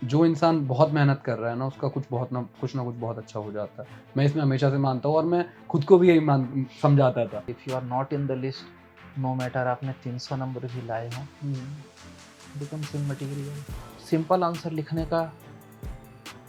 जो इंसान बहुत मेहनत कर रहा है ना, उसका कुछ ना कुछ बहुत अच्छा हो जाता है। मैं इसमें हमेशा से मानता हूँ और मैं खुद को भी यही समझाता था। If you are not in the list, no matter आपने 300 नंबर भी लाए हो, बिकम्स इमटेरियल। सिंपल आंसर लिखने का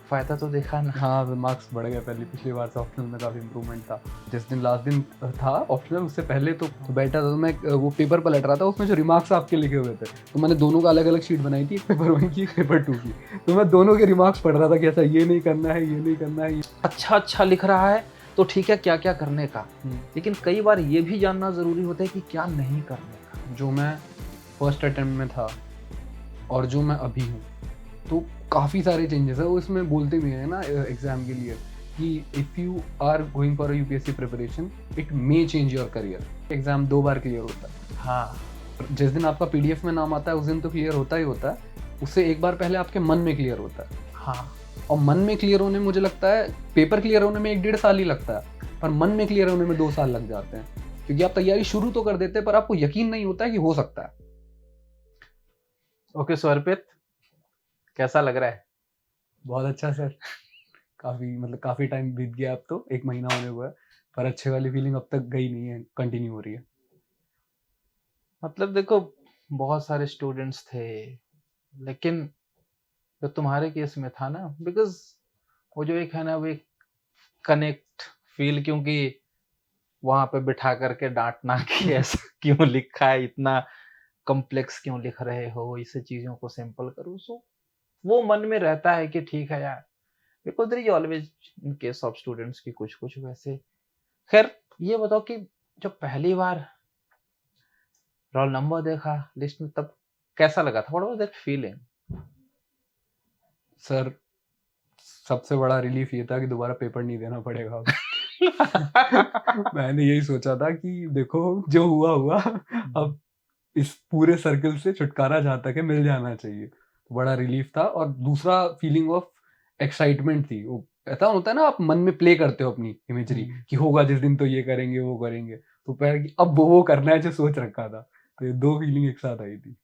फायदा तो देखा ना। हाँ, मार्क्स बढ़ गए। पहले पिछली बार से ऑप्शनल में काफ़ी इम्प्रूवमेंट था। जिस दिन लास्ट दिन था ऑप्शनल, उससे पहले तो बैठा था, तो मैं वो पेपर पलट रहा था, उसमें जो रिमार्क्स आपके लिखे हुए थे, तो मैंने दोनों का अलग अलग शीट बनाई थी, एक पेपर 1 की, एक पेपर 2 की। तो मैं दोनों के रिमार्क्स पढ़ रहा था कि ऐसा ये नहीं करना है, ये नहीं करना है। अच्छा अच्छा लिख रहा है तो ठीक है, क्या क्या करने का, लेकिन कई बार ये भी जानना जरूरी होता है कि क्या नहीं करने का। जो मैं फर्स्ट अटेम्प्ट में था और जो मैं अभी हूँ, तो काफ़ी सारे चेंजेस है। वो इसमें बोलते भी हैं ना एग्जाम के लिए कि if you are going for a UPSC preparation, it may change your career. Exam 2 बार क्लियर होता है। हाँ, जिस दिन आपका पीडीएफ में नाम आता है उस दिन तो क्लियर होता ही होता है, उससे एक बार पहले आपके मन में क्लियर होता है। हाँ, और मन में क्लियर होने में मुझे लगता है, पेपर क्लियर होने में 1-1.5 साल ही लगता है, पर मन में क्लियर होने में 2 साल लग जाते हैं, क्योंकि आप तैयारी शुरू तो कर देते हैं पर आपको यकीन नहीं होता है कि हो सकता है। ओके। सो अर्पित, कैसा लग रहा है? बहुत अच्छा सर। काफ़ी टाइम बीत गया, अब तो 1 महीना होने हुआ है, पर अच्छे वाली फीलिंग अब तक गई नहीं है, कंटिन्यू हो रही है। मतलब देखो, बहुत सारे स्टूडेंट्स थे, लेकिन जो तुम्हारे केस में था ना, बिकॉज वो जो एक है ना, वो एक कनेक्ट फील, क्योंकि वहां पे बिठा करके डांटना कि ऐसा क्यों लिखा है, इतना कॉम्प्लेक्स क्यों लिख रहे हो, इसे चीजों को सिंपल करो। सो वो मन में रहता है कि ठीक है यार, because there is always in case of students की कुछ कुछ वैसे। खैर, ये बताओ कि जब पहली बार रोल नंबर देखा लिस्ट में, तब कैसा लगा था? What was that feeling? Sir, सबसे बड़ा रिलीफ ये था कि दोबारा पेपर नहीं देना पड़ेगा अब। मैंने यही सोचा था कि देखो, जो हुआ हुआ, अब इस पूरे सर्कल से छुटकारा जहाँ तक है मिल जाना चाहिए। तो बड़ा रिलीफ था, और दूसरा फीलिंग ऑफ एक्साइटमेंट थी। वो ऐसा होता है ना, आप मन में प्ले करते हो अपनी इमेजरी कि होगा जिस दिन तो ये करेंगे वो करेंगे, तो पहले कि अब वो करना है जो सोच रखा था। तो ये 2 फीलिंग एक साथ आई थी।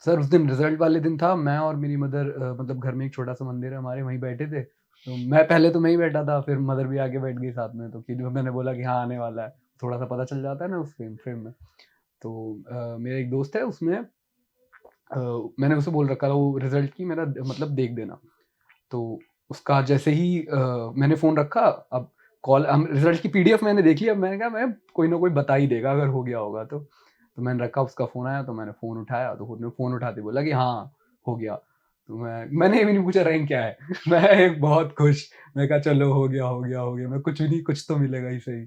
सर, उस दिन रिजल्ट वाले दिन था, मैं और मेरी मदर, मतलब घर में एक छोटा-सा मंदिर है हमारे, वहीं बैठे थे। तो मैं पहले तो मैं ही बैठा था, फिर मदर भी आके बैठ गई साथ में, तो कि मैंने बोला कि हाँ, आने वाला है। थोड़ा-सा पता चल जाता है ना उस फ्रेम फ्रेम में। तो मेरा एक दोस्त है, उसमें मैंने उसे बोल रखा था वो रिजल्ट की मेरा मतलब देख देना। तो उसका जैसे ही मैंने फ़ोन रखा, अब कॉल हम रिजल्ट की पीडीएफ मैंने देखी, अब मैंने कहा मैं कोई ना कोई बता ही देगा अगर हो गया होगा तो। तो मैंने रखा, उसका फ़ोन आया तो मैंने फ़ोन उठाया, तो उसने फ़ोन उठाते बोला कि हाँ, हो गया। तो मैंने ये भी नहीं पूछा रैंक क्या है। मैं एक बहुत खुश, मैं कहा चलो हो गया, हो गया, हो गया। मैं कुछ भी नहीं, कुछ तो मिलेगा ही सही।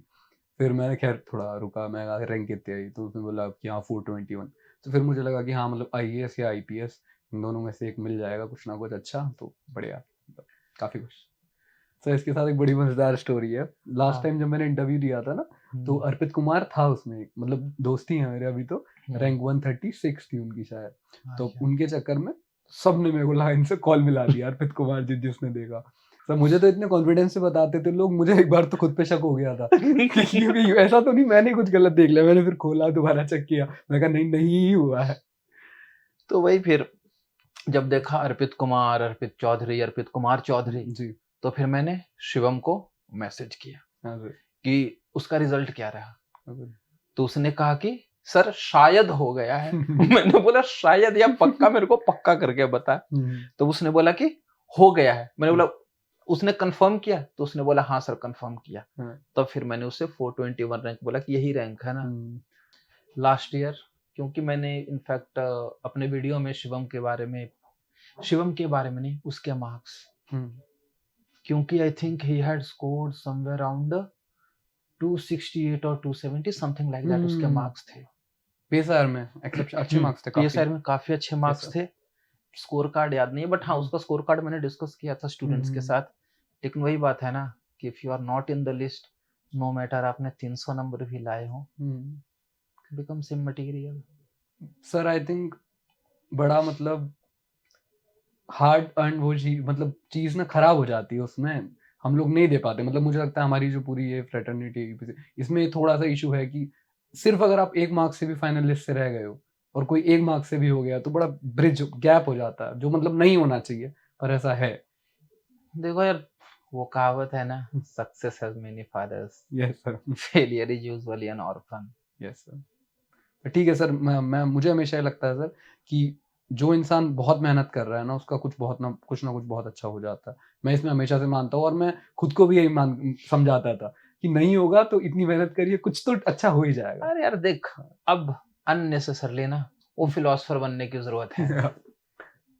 फिर मैंने खैर थोड़ा रुका, मैं कहा रैंक कितनी आई? तो उसने बोला कि हाँ 421। तो फिर मुझे लगा कि हाँ, मतलब आईएएस या आईपीएस, इन दोनों में से एक मिल जाएगा कुछ ना कुछ अच्छा, तो बढ़िया, मतलब काफ़ी खुश। सर, इसके साथ एक बड़ी मज़ेदार स्टोरी है। लास्ट हाँ। टाइम जब मैंने इंटरव्यू दिया था ना, तो अर्पित कुमार था उसमें, मतलब दोस्ती है मेरे अभी तो, रैंक 136 थी उनकी शायद। तो अच्छा। उनके चक्कर में सबने मेरे को लाइन से कॉल मिला दिया, अर्पित कुमार जिसने देखा। सर, मुझे तो इतने कॉन्फिडेंस से बताते थे लोग, मुझे एक बार तो खुद पे शक हो गया था कि क्योंकि ऐसा तो नहीं मैंने कुछ गलत देख लिया। मैंने फिर खोला, दोबारा चेक किया, मैं कहा नहीं, नहीं ही हुआ है। तो वही फिर जब देखा अर्पित कुमार, अर्पित चौधरी, अर्पित कुमार चौधरी, जी। तो फिर मैंने शिवम को मैसेज किया हाँ सर। कि उसका रिजल्ट क्या रहा। हाँ सर। तो उसने कहा कि सर शायद हो गया है। मैंने बोला शायद या पक्का, मेरे को पक्का करके बता। तो उसने बोला कि हो गया है। मैंने बोला उसने कंफर्म किया? तो उसने बोला हाँ सर कंफर्म किया। हाँ। तब फिर मैंने उससे 421 रैंक बोला कि यही रैंक है ना लास्ट ईयर। क्योंकि मैंने इनफैक्ट अपने वीडियो में शिवम के बारे में नहीं, उसके मार्क्स, क्योंकि I think he had scored somewhere around 268 और 270 समथिंग लाइक दैट उसके मार्क्स थे। पीएसआर में अच्छे मार्क्स थे काफ़ी। पीएसआर में काफी अच्छे मार्क्स थे। स्कोर कार्ड याद नहीं है, बट हाँ उसका स्कोर कार्ड मैंने डिस्कस किया था स्टूडेंट्स के साथ। लेकिन वही बात है ना कि if you are not in the list, no matter आपने 300 नंबर भी लाए हो, becomes immaterial. Sir, I think बड़ा मतलब हार्ड अर्न वो मतलब चीज़ ना खराब हो जाती है उसमें, हम लोग नहीं दे पाते। मतलब मुझे लगता है हमारी जो पूरी ये फ्रेटर्निटी, इसमें थोड़ा सा इशू है कि सिर्फ अगर आप 1 मार्क्स से भी फाइनल लिस्ट से रह गए हो और कोई 1 मार्क्स से भी हो गया, तो बड़ा ब्रिज गैप हो जाता है, जो मतलब नहीं होना चाहिए। पर ऐसा है। देखो यार, वो कहावत है ना, success has many fathers, yes sir, failure is usually an orphan. Yes sir. ठीक है सर, मैं मुझे हमेशा ये लगता है सर कि जो इंसान बहुत मेहनत कर रहा है ना, उसका कुछ ना कुछ बहुत अच्छा हो जाता है। मैं इसमें हमेशा से मानता हूँ, और मैं खुद को भी यही समझाता था कि नहीं होगा तो इतनी मेहनत करिए, कुछ तो अच्छा हो ही जाएगा। अरे यार देख, अब अननेसेसरली ना वो फिलोसोफर बनने की जरूरत है नहीं।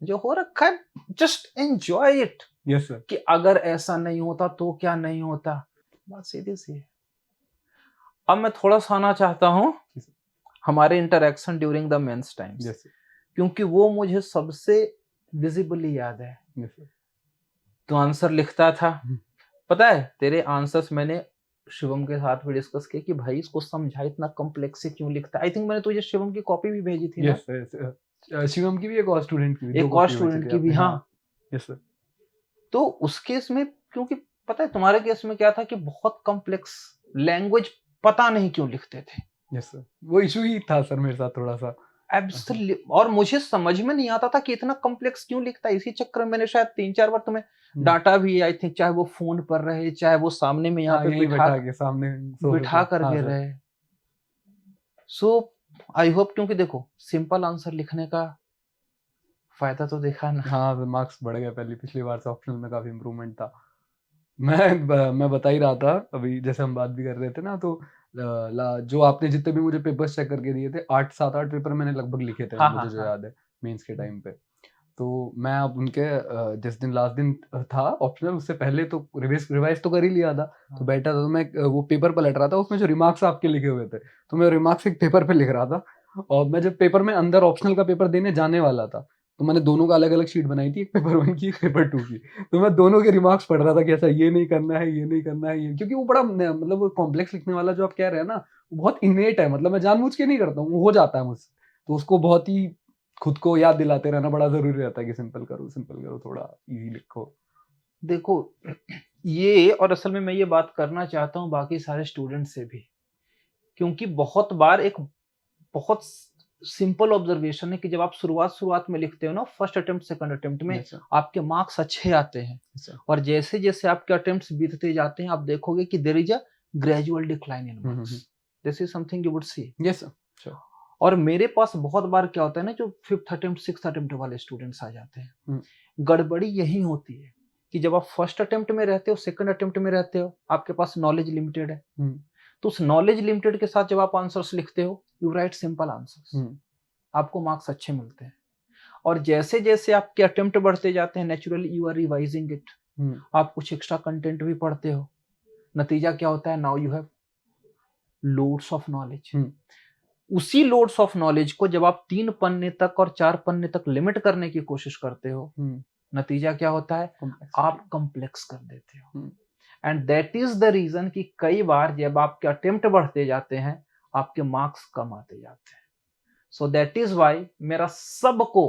जो हो रखा है just enjoy it, yes sir. कि अगर ऐसा नहीं होता तो क्या नहीं होता, बात सीधी सी है। अब मैं थोड़ा सा आना चाहता हूँ हमारे interaction during the mains times, yes sir. क्योंकि वो मुझे सबसे विजिबली याद है। Yes sir. तो आंसर लिखता था, पता है तेरे आंसर्स मैंने शिवम के साथ भी डिस्कस किया कि भाई इसको समझा, इतना कॉम्प्लेक्स से क्यों लिखता है। आई थिंक मैंने तुझे शिवम की कॉपी भी भेजी थी ना। यस सर, शिवम की भी, एक और स्टूडेंट की भी, 2 एक और कॉपी बची स्टूडेंट थी की भी, आपने। हाँ। Yes sir. तो उस केस में, क्योंकि पता है तुम्हारे केस में क्या था कि बहुत कॉम्प्लेक्स लैंग्वेज पता नहीं क्यों लिखते थे। यस सर, वो इशू ही था सर मेरे साथ थोड़ा सा। एब्सोल्युटली, और मुझे समझ में नहीं आता था कि इतना कॉम्प्लेक्स क्यों लिखता है। इसी चक्कर में मैंने शायद 3-4 बार तुम्हें डांटा भी, आई थिंक, चाहे वो फोन पर रहे, चाहे वो सामने में यहाँ हाँ, पे यहीं बैठा के सामने सोफे बिठा पे। हाँ करके सर। रहे। सो आई होप, क्योंकि देखो सिंपल आंसर लिखने का फायदा तो देखा ना। हाँ सर, मार्क्स बढ़ गए, पिछली बार से ऑप्शनल में काफी इम्प्रूवमेंट था। मैं बता ही रहा था अभी, जैसे हम बात भी कर रहे थे ना, तो जो आपने जितने भी मुझे पेपर्स चेक करके दिए थे, 7-8 पेपर मैंने लगभग लिखे थे, हाँ मुझे हाँ जो हाँ। याद है मेंस के टाइम पे। तो मैं अब उनके जिस दिन लास्ट दिन था ऑप्शनल, उससे पहले तो रिवाइज तो कर ही लिया था। तो बैठा था, तो मैं वो पेपर पलट रहा था, उसमें जो रिमार्क्स आपके लिखे हुए थे, तो मैं रिमार्क्स एक पेपर पे लिख रहा था। और मैं जब पेपर में अंदर ऑप्शनल का पेपर देने जाने वाला था, तो मैंने दोनों का अलग-अलग शीट बनाई थी, एक पेपर 1 की, एक पेपर 2 की। तो मैं दोनों के रिमार्क्स पढ़ रहा था कि अच्छा ये नहीं करना है, ये नहीं करना है, ये, क्योंकि वो बड़ा मतलब वो कॉम्प्लेक्स लिखने वाला जो आप कह रहे हैं ना, वो बहुत इनेट है, मतलब मैं जानबूझ के नहीं करता हूँ, वो हो जाता है मुझसे। तो उसको बहुत ही खुद को याद दिलाते रहना बड़ा ज़रूरी रहता है कि सिंपल करो, थोड़ा ईज़ी लिखो। देखो ये, और असल में मैं ये बात करना चाहता हूँ बाकी सारे स्टूडेंट से भी, क्योंकि बहुत बार एक बहुत सिंपल ऑब्जर्वेशन है कि जब आप शुरुआत में लिखते हो ना, फर्स्ट अटेम्प्ट सेकंड अटेम्प्ट में यस सर। आपके मार्क्स अच्छे आते हैं, यस सर। और जैसे जैसे आपके अटेम्प्ट्स बीतते जाते हैं आप देखोगे कि there is a gradual decline in marks. This is something you would see. Yes sir. Sure. और मेरे पास बहुत बार क्या होता है ना, जो 5th अटेम्प्ट 6th अटेम्प्ट वाले स्टूडेंट्स आ जाते हैं, गड़बड़ी यही होती है कि जब आप फर्स्ट अटेम्प्ट में रहते हो, सेकंड अटेम्प्ट में रहते हो, आपके पास नॉलेज लिमिटेड है, तो उस नॉलेज लिमिटेड के साथ जब आप आंसर्स लिखते हो, यू राइट सिंपल आंसर्स, आपको मार्क्स अच्छे मिलते हैं। और जैसे जैसे आपके अटेम्प्ट बढ़ते जाते हैं, naturally you are revising it, आप कुछ एक्स्ट्रा कंटेंट भी पढ़ते हो, नतीजा क्या होता है, now you have loads of knowledge. उसी लोड्स ऑफ नॉलेज को जब आप 3 पन्ने तक और 4 पन्ने तक लिमिट करने की कोशिश करते हो, नतीजा क्या होता है, आप कॉम्प्लेक्स कर देते हो। And that is the reason कि कई बार जब आपके अटेम्प्ट बढ़ते जाते हैं, आपके मार्क्स कम आते जाते हैं। सो दैट इज वाई मेरा सबको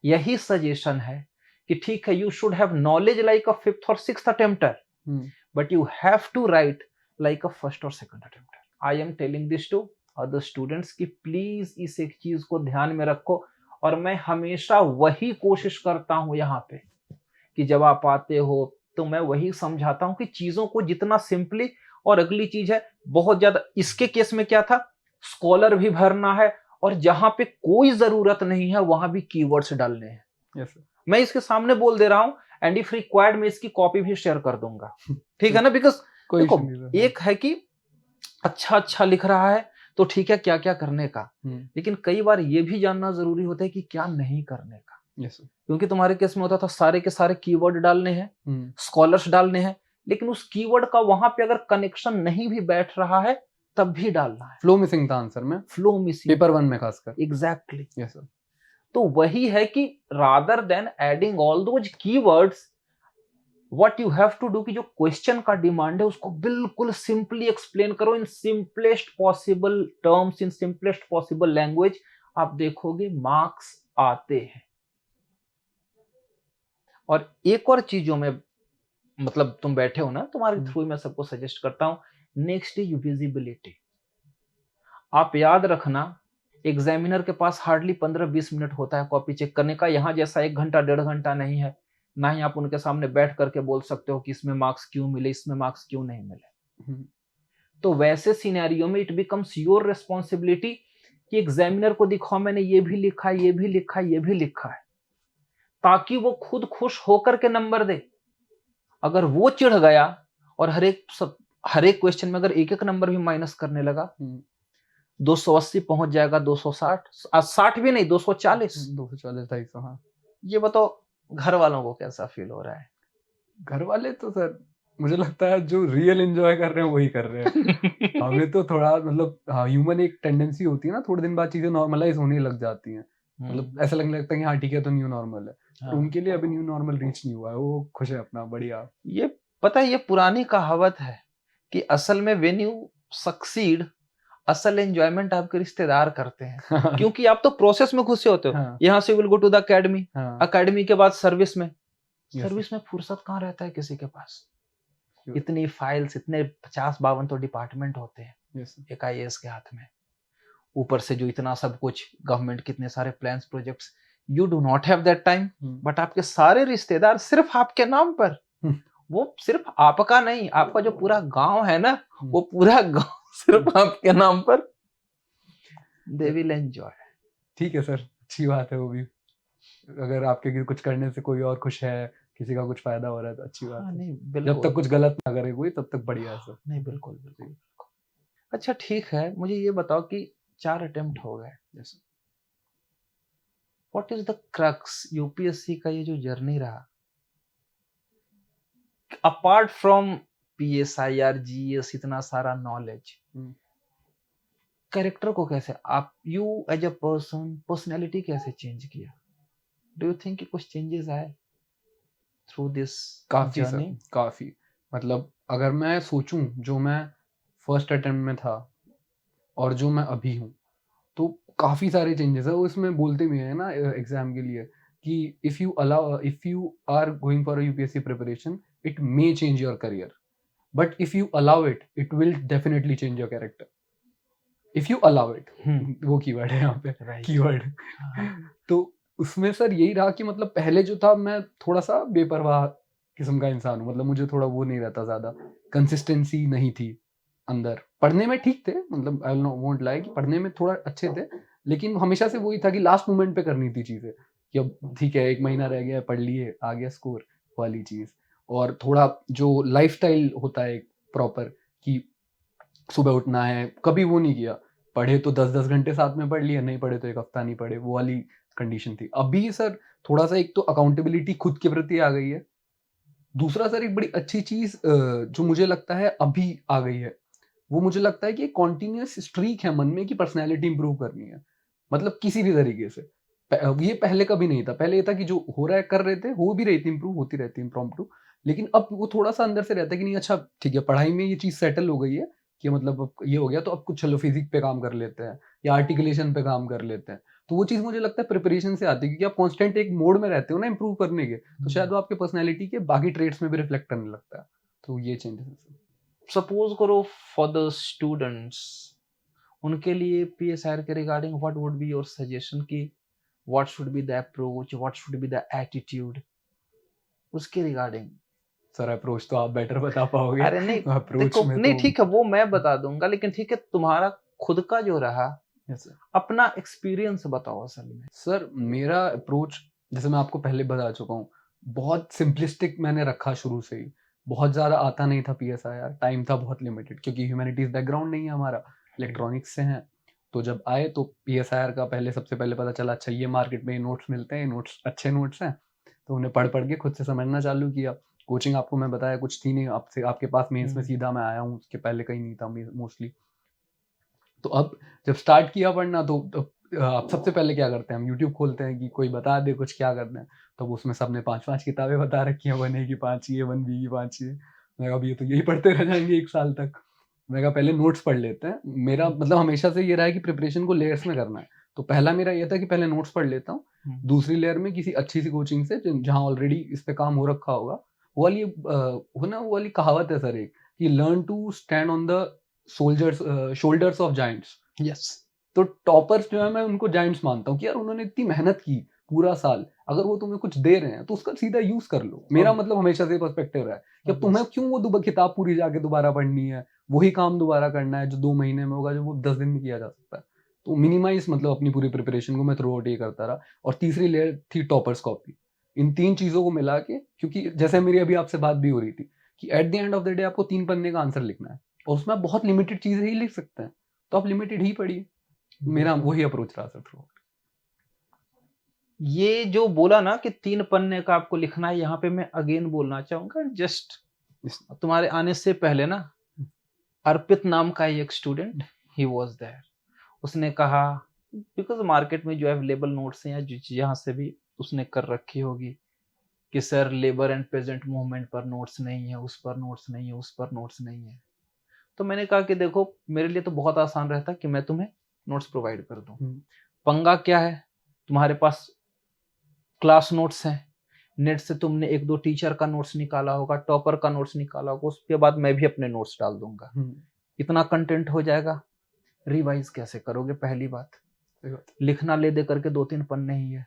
यही सजेशन है कि ठीक है, you should have knowledge like a 5th और 6th attempter, but you have to write like a 1st और 2nd attempter. I am telling this to other students कि प्लीज इस एक चीज को ध्यान में रखो। और मैं हमेशा वही कोशिश करता हूं यहाँ पे कि जब आप आते हो तो मैं वही समझाता हूं कि चीजों को जितना सिंपली, और अगली चीज है बहुत ज्यादा, इसके केस में क्या था, स्कॉलर भी भरना है, और जहां पे कोई जरूरत नहीं है वहां भी कीवर्ड्स डालने हैं। Yes sir. मैं इसके सामने बोल दे रहा हूं, एंड इफ रिक्वायर्ड मैं इसकी कॉपी भी शेयर कर दूंगा, ठीक है ना। बिकॉज कोई देखो, इशू नहीं सर। एक है कि अच्छा लिख रहा है तो ठीक है, क्या क्या करने का, लेकिन कई बार ये भी जानना जरूरी होता है कि क्या नहीं करने का। Yes sir. क्योंकि तुम्हारे केस में होता था सारे के सारे कीवर्ड डालने हैं, स्कॉलर्स डालने हैं, लेकिन उस कीवर्ड का वहां पे अगर कनेक्शन नहीं भी बैठ रहा है तब भी डालना है। फ्लो मिसिंग था आंसर में, फ्लो मिसिंग, पेपर 1 में खासकर। एग्जैक्टली। Yes sir. तो वही है कि rather than adding all those keywords, what you have to do कि जो क्वेश्चन का डिमांड है उसको बिल्कुल सिंपली एक्सप्लेन करो in simplest possible terms, in simplest possible language. आप देखोगे मार्क्स आते हैं। और एक और चीजों में, मतलब तुम बैठे हो ना, तुम्हारे थ्रू मैं सबको सजेस्ट करता हूं, नेक्स्ट इज विजिबिलिटी। आप याद रखना एग्जामिनर के पास हार्डली 15-20 मिनट होता है कॉपी चेक करने का, यहाँ जैसा 1 घंटा 1.5 घंटा नहीं है। ना ही आप उनके सामने बैठ करके बोल सकते हो कि इसमें मार्क्स क्यों मिले, इसमें मार्क्स क्यों नहीं मिले। तो वैसे सिनेरियो में इट बिकम्स योर रिस्पॉन्सिबिलिटी कि एग्जामिनर को दिखाओ मैंने ये भी लिखा है, ये भी लिखा है, ये भी लिखा है, ताकि वो खुद खुश होकर के नंबर दे। अगर वो चिढ़ गया और हर एक क्वेश्चन में अगर एक एक नंबर भी माइनस करने लगा, 280 पहुंच जाएगा, 260, 60 भी नहीं, 240, 240 हाँ। ये बताओ घर वालों को कैसा फील हो रहा है? घर वाले तो सर मुझे लगता है जो रियल एंजॉय कर रहे हैं वही कर रहे हैं। हमें तो थोड़ा मतलब ह्यूमन एक टेंडेंसी होती है ना, थोड़े दिन बाद चीजें नॉर्मलाइज होने लग जाती हैं। मतलब ऐसा लगने लगता है कि हाँ ठीक है तो न्यू नॉर्मल है। हाँ। तो उनके लिए अभी न्यू नॉर्मल रीच नहीं हुआ है, वो खुश है अपना बढ़िया। ये पता है, ये पुरानी कहावत है कि असल में व्हेन यू सक्सीड, असल एंजॉयमेंट आपके रिश्तेदार करते हैं। क्योंकि आप तो प्रोसेस में घुसे होते हो। हाँ। यहाँ से will go to the academy, हाँ। अकेडमी के बाद सर्विस में। Yes, सर्विस में फुर्सत कहाँ रहता है किसी के पास? Sure. इतनी फाइल्स, इतने 50-52 तो डिपार्टमेंट होते हैं yes, एक आईएएस के हाथ में। ऊपर से जो इतना सब कुछ गवर्नमेंट, कितने सारे plans, projects, you do not have that time. But आपके सारे रिश्तेदार सिर्फ आपके नाम पर, वो सिर्फ आपका नहीं, आपका जो पूरा गांव है ना, वो पूरा गांव सिर्फ आपके नाम पर, दे विल एंजॉय। ठीक है सर, अच्छी बात है वो भी। अगर आपके कुछ करने से कोई और खुश है, किसी का कुछ फायदा हो रहा है तो अच्छी बात है। नहीं जब बिल्कुल, तक कुछ गलत ना करे कोई तब तक बढ़िया है सर। नहीं बिल्कुल बिल्कुल। अच्छा ठीक है, मुझे ये बताओ कि 4 अटेम्प्ट हो गए, what is the crux UPSC का ये जो जर्नी रहा, अपार्ट फ्रॉम पीएसआईआर, जीएस, इतना सारा नॉलेज, कैरेक्टर को कैसे आप, you as a person, personality कैसे चेंज किया? डू यू थिंक कि कुछ चेंजेस आए थ्रू दिस काफी जर्नी? सर, काफी। मतलब अगर मैं सोचूं जो मैं फर्स्ट अटेम्प्ट में था और जो मैं अभी हूँ, तो काफी सारे चेंजेस है। वो इसमें बोलते भी है ना एग्जाम के लिए कि if you are going for a UPSC preparation, it may change your career, but if you allow it, it will definitely change your character. If you allow it, वो कीवर्ड है यहाँ पे, कीवर्ड। तो उसमें sir यही रहा कि मतलब पहले जो था मैं थोड़ा सा बेपरवाह किस्म का इंसान हूँ। मतलब मुझे थोड़ा वो नहीं रहता, ज्यादा कंसिस्टेंसी नहीं थी अंदर। पढ़ने में ठीक थे, मतलब आई वोंट लाई कि पढ़ने में थोड़ा अच्छे थे, लेकिन हमेशा से वही था कि लास्ट मोमेंट पे करनी थी चीजें, कि अब ठीक है 1 महीना रह गया, पढ़ लिए, आ गया स्कोर वाली चीज। और थोड़ा जो लाइफस्टाइल होता है प्रॉपर, कि सुबह उठना है, कभी वो नहीं किया। पढ़े तो 10-10 घंटे साथ में पढ़ लिया, नहीं पढ़े तो 1 हफ्ता नहीं पढ़े, वो वाली कंडीशन थी। अभी सर थोड़ा सा एक तो अकाउंटेबिलिटी खुद के प्रति आ गई है। दूसरा सर एक बड़ी अच्छी चीज जो मुझे लगता है अभी आ गई है, वो मुझे लगता है कि एक कॉन्टिन्यूस स्ट्रीक है मन में कि पर्सनैलिटी इंप्रूव करनी है। मतलब किसी भी तरीके से। ये पहले कभी नहीं था। पहले ये था कि जो हो रहा है कर रहे थे, हो भी रही थी, इंप्रूव होती रहती इम्प्रॉम्प्टू। लेकिन अब वो थोड़ा सा अंदर से रहता है कि नहीं अच्छा ठीक है, पढ़ाई में ये चीज सेटल हो गई है कि मतलब अब ये हो गया तो अब कुछ चलो फिजिक्स पे काम कर लेते हैं या आर्टिकुलेशन पे काम कर लेते हैं। तो वो चीज मुझे लगता है प्रिपरेशन से आती है, क्योंकि आप कांस्टेंट एक मोड में रहते हो ना इंप्रूव करने के, तो शायद वो आपके पर्सनैलिटी के बाकी ट्रेड्स में भी रिफ्लेक्ट करने लगता है। तो ये चेंजेस है। सपोज करो फॉर द स्टूडेंट्स, उनके लिए पीएसआईआर के regarding what would be your suggestion कि what should be the approach, what should be the attitude, उसके रिगार्डिंग? सर अप्रोच तो आप बेटर बता पाओगे। अरे नहीं अप्रोच देखो, में नहीं तो ठीक है वो मैं बता दूंगा, लेकिन ठीक है तुम्हारा खुद का जो रहा, अपना एक्सपीरियंस बताओ असल में। सर मेरा अप्रोच जैसे मैं आपको पहले बता चुका हूँ, बहुत सिंपलिस्टिक मैंने रखा शुरू से ही। बहुत ज़्यादा आता नहीं था पीएसआईआर, टाइम था बहुत लिमिटेड, क्योंकि ह्यूमैनिटीज बैकग्राउंड नहीं है हमारा, इलेक्ट्रॉनिक्स से हैं। तो जब आए तो पीएसआईआर का सबसे पहले पता चला अच्छा ये मार्केट में नोट्स मिलते हैं, नोट्स अच्छे नोट्स हैं, तो उन्हें पढ़ के खुद से समझना चालू किया। कोचिंग आपको मैं बताया कुछ थी नहीं, आपसे आपके पास मेंस में सीधा मैं आया हूँ, उसके पहले कहीं नहीं था मोस्टली। तो अब जब स्टार्ट किया पढ़ना तो आप सबसे पहले क्या करते हैं, हम यूट्यूब खोलते हैं कि कोई बता दे कुछ क्या करना है। तो उसमें सबने 5-5 किताबें बता रखी हैं, 1A की 5 चाहिए, 1B की 5 चाहिए। मैं कहा अब ये तो यही पढ़ते रह जाएंगे 1 साल तक। मैं कहा पहले नोट्स पढ़ लेते हैं। मेरा मतलब हमेशा से ये रहा है कि प्रिपरेशन को लेयर्स में करना है। तो पहला मेरा ये था कि पहले नोट्स पढ़ लेता हूँ, दूसरी लेयर में किसी अच्छी सी कोचिंग से जहाँ ऑलरेडी इस पे काम हो रखा होगा। वो वाली कहावत है सर एक, कि learn to stand on the shoulders of giants. Yes, तो टॉपर्स जो है मैं उनको जायंट्स मानता हूँ कि यार उन्होंने इतनी मेहनत की पूरा साल, अगर वो तुम्हें कुछ दे रहे हैं तो उसका सीधा यूज कर लो। मेरा मतलब हमेशा से पर्सपेक्टिव रहा है कि अब तुम्हें क्यों वो किताब पूरी जाके दोबारा पढ़नी है, वही काम दोबारा करना है जो 2 महीने में होगा, जो वो 10 दिन में किया जा सकता है। तो मिनिमाइज मतलब अपनी पूरी प्रिपरेशन को मैं थ्रू आउट ये करता रहा। और तीसरी लेयर थी टॉपर्स कॉपी। इन 3 चीज़ों को मिला के, क्योंकि जैसे मेरी अभी आपसे बात भी हो रही थी कि at the end of the day आपको 3 पन्ने का आंसर लिखना है और उसमें आप बहुत लिमिटेड चीज़ें ही लिख सकते हैं, तो आप लिमिटेड ही पढ़िए। मेरा वही अप्रोच रहा सर थ्रू। ये जो बोला ना कि 3 पन्ने का आपको लिखना है, यहाँ पे मैं अगेन बोलना चाहूंगा, जस्ट तुम्हारे आने से पहले ना अर्पित नाम का एक स्टूडेंट, ही वाज देयर, उसने कहा, बिकॉज मार्केट में जो अवेलेबल नोट्स हैं या जहाँ से भी उसने कर रखी होगी कि sir labour and peasant movement पर नोट्स नहीं है, उस पर नोट्स नहीं है, उस पर नोट्स नहीं है। तो मैंने कहा कि देखो मेरे लिए तो बहुत आसान रहता कि मैं तुम्हें नोट्स प्रोवाइड कर दूं। पंगा क्या है, तुम्हारे पास क्लास नोट्स हैं, नेट से तुमने 1-2 टीचर का नोट्स निकाला होगा, टॉपर का नोट्स निकाला होगा, उसके बाद मैं भी अपने नोट्स डाल दूंगा, इतना कंटेंट हो जाएगा। रिवाइज कैसे करोगे? पहली बात, लिखना ले दे करके 2-3 पन्ने ही है,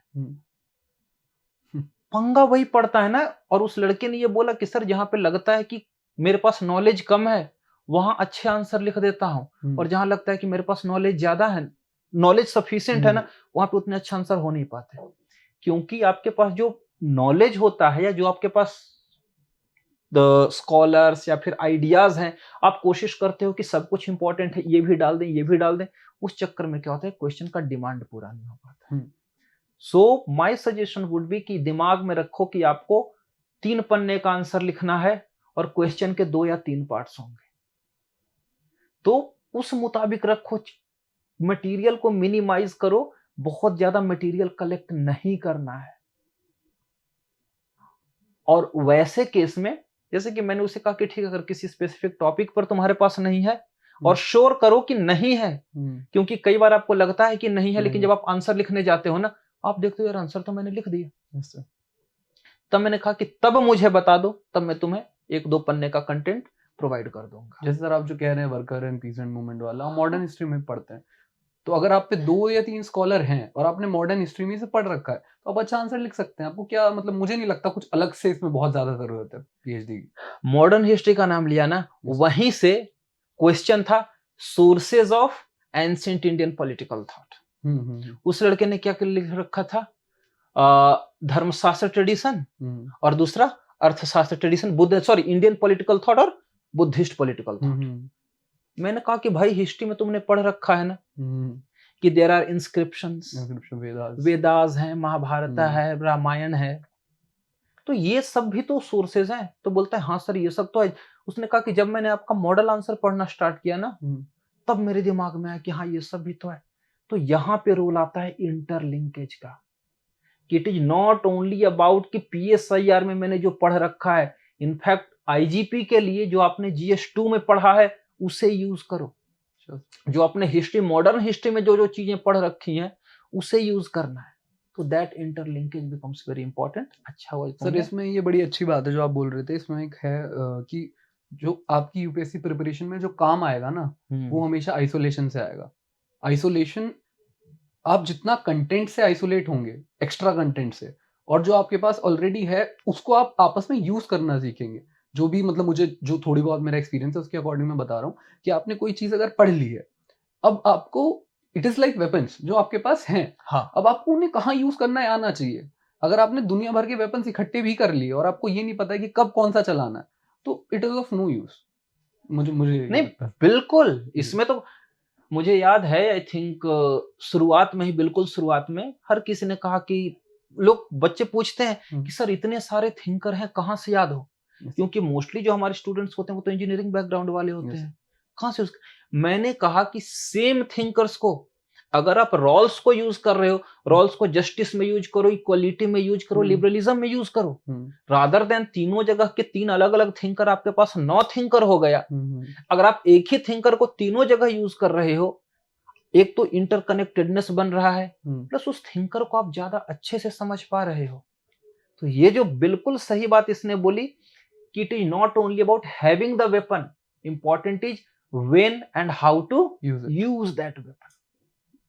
पंगा वही पड़ता है ना। और उस लड़के ने ये बोला कि सर जहां पे लगता है कि मेरे पास नॉलेज कम है वहां अच्छे आंसर लिख देता हूं, और जहां लगता है कि मेरे पास नॉलेज ज्यादा है, नॉलेज सफिशिएंट है ना, वहां पे उतने अच्छे आंसर हो नहीं पाते। क्योंकि आपके पास जो नॉलेज होता है या जो आपके पास स्कॉलर्स या फिर आइडियाज हैं, आप कोशिश करते हो कि सब कुछ इंपॉर्टेंट है, ये भी डाल दें, ये भी डाल दें, उस चक्कर में क्या होता है, क्वेश्चन का डिमांड पूरा नहीं हो पाता। So my suggestion would be कि दिमाग में रखो कि आपको 3 पन्ने का आंसर लिखना है और क्वेश्चन के 2 या 3 पार्ट्स होंगे, तो उस मुताबिक रखो, मटेरियल को मिनिमाइज करो, बहुत ज्यादा मटेरियल कलेक्ट नहीं करना है। और वैसे केस में जैसे कि मैंने उसे कहा कि ठीक है, अगर किसी स्पेसिफिक टॉपिक पर तुम्हारे पास नहीं है, और श्योर करो कि नहीं है, क्योंकि कई बार आपको लगता है कि नहीं है, लेकिन जब आप आंसर लिखने जाते हो ना, आप देखते हो यार आंसर तो मैंने लिख दिया। तब मैंने कहा कि तब मुझे बता दो, तब मैं तुम्हें 1-2 पन्ने का कंटेंट प्रोवाइड कर दूंगा। जैसे सर आप जो कह रहे हैं वर्कर एंड पीसेंट मूवमेंट वाला, हम मॉडर्न हिस्ट्री में पढ़ते हैं, तो अगर आप पे 2 या 3 स्कॉलर हैं और आपने मॉडर्न हिस्ट्री में से पढ़ रखा है, तो आप अच्छा आंसर लिख सकते हैं। आपको क्या मतलब, मुझे नहीं लगता कुछ अलग से इसमें बहुत ज्यादा जरूरत है पीएचडी की। मॉडर्न हिस्ट्री का नाम लिया ना, वहीं से क्वेश्चन था sources of ancient Indian political thought. उस लड़के ने क्या लिख रखा था, धर्मशास्त्र ट्रेडिशन, और दूसरा अर्थशास्त्र ट्रेडिशन, इंडियन पॉलिटिकल थॉट और बुद्धिस्ट पॉलिटिकल थॉट। मैंने कहा कि भाई हिस्ट्री में तुमने पढ़ रखा है ना कि देयर आर इंस्क्रिप्शंस, वेदास हैं, महाभारत है, रामायण है, तो ये सब भी तो सोर्सेज हैं। तो बोलता है हाँ सर ये सब तो है। उसने कहा कि जब मैंने आपका मॉडल आंसर पढ़ना स्टार्ट किया ना, तब मेरे दिमाग में आया कि हाँ ये सब भी तो है। तो यहाँ पे रोल आता है इंटरलिंकेज का, कि it is not only about कि PSIR में मैंने जो पढ़ रखा है, इनफैक्ट IGP के लिए जो आपने GS2 में पढ़ा है उसे यूज करो, जो आपने हिस्ट्री, मॉडर्न हिस्ट्री में जो जो चीजें पढ़ रखी हैं उसे यूज करना है। तो that interlinkage becomes very important. अच्छा हुआ सर इसमें ये बड़ी अच्छी बात है जो आप बोल रहे थे। इसमें एक है कि जो आपकी UPSC प्रिपरेशन में जो काम आएगा ना, वो हमेशा आइसोलेशन से आएगा। आइसोलेशन, आप जितना कंटेंट से आइसोलेट होंगे, एक्स्ट्रा कंटेंट से, और जो आपके पास ऑलरेडी है उसको आप आपस में यूज करना सीखेंगे। जो भी मतलब मुझे जो थोड़ी बहुत मेरा एक्सपीरियंस है उसके अकॉर्डिंग मैं बता रहा हूँ कि आपने कोई चीज अगर पढ़ ली है, अब आपको इट इज लाइक वेपन्स जो आपके पास हैं। हाँ। अब आपको उन्हें कहाँ यूज करना है आना चाहिए। अगर आपने दुनिया भर के वेपन्स इकट्ठे भी कर लिए और आपको ये नहीं पता है कि कब कौन सा चलाना है, तो it is of no use. मुझे नहीं बिल्कुल, इसमें तो मुझे याद है, आई थिंक शुरुआत में ही, बिल्कुल शुरुआत में हर किसी ने कहा कि लोग, बच्चे पूछते हैं कि सर इतने सारे थिंकर हैं कहाँ से याद हो, क्योंकि मोस्टली जो हमारे स्टूडेंट्स होते हैं वो तो इंजीनियरिंग बैकग्राउंड वाले होते हैं, कहाँ से मैंने कहा कि सेम थिंकर्स को अगर आप रॉल्स को यूज कर रहे हो, रॉल्स को जस्टिस में यूज करो, इक्वालिटी में यूज करो, लिबरलिज्म में यूज करो, रादर देन तीनों जगह के 3 अलग अलग थिंकर, आपके पास 9 थिंकर हो गया। अगर आप एक ही थिंकर को तीनों जगह यूज कर रहे हो, एक तो इंटरकनेक्टेडनेस बन रहा है, प्लस उस थिंकर को आप ज्यादा अच्छे से समझ पा रहे हो। तो ये जो बिल्कुल सही बात इसने बोली कि it is not only about having the weapon, important is when and how to use that weapon.